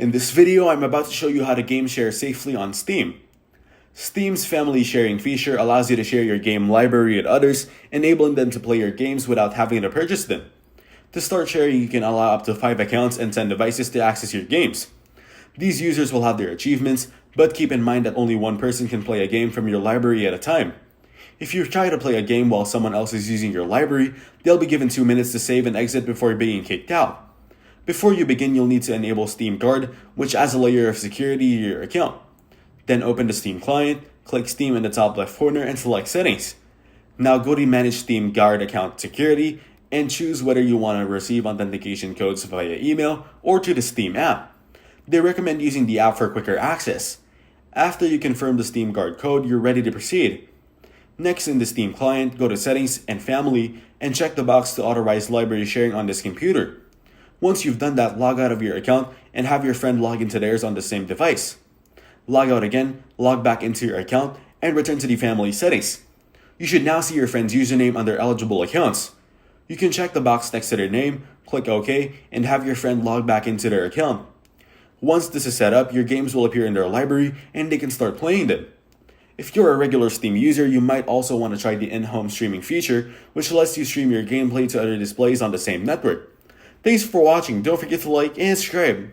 In this video, I'm about to show you how to game share safely on Steam. Steam's family sharing feature allows you to share your game library with others, enabling them to play your games without having to purchase them. To start sharing, you can allow up to 5 accounts and 10 devices to access your games. These users will have their achievements, but keep in mind that only one person can play a game from your library at a time. If you try to play a game while someone else is using your library, they'll be given 2 minutes to save and exit before being kicked out. Before you begin, you'll need to enable Steam Guard, which adds a layer of security to your account. Then open the Steam client, click Steam in the top left corner and select Settings. Now go to Manage Steam Guard Account Security and choose whether you want to receive authentication codes via email or to the Steam app. They recommend using the app for quicker access. After you confirm the Steam Guard code, you're ready to proceed. Next, in the Steam client, go to Settings and Family and check the box to authorize library sharing on this computer. Once you've done that, log out of your account and have your friend log into theirs on the same device. Log out again, log back into your account, and return to the family settings. You should now see your friend's username under eligible accounts. You can check the box next to their name, click OK, and have your friend log back into their account. Once this is set up, your games will appear in their library and they can start playing them. If you're a regular Steam user, you might also want to try the in-home streaming feature, which lets you stream your gameplay to other displays on the same network. Thanks for watching. Don't forget to like and subscribe.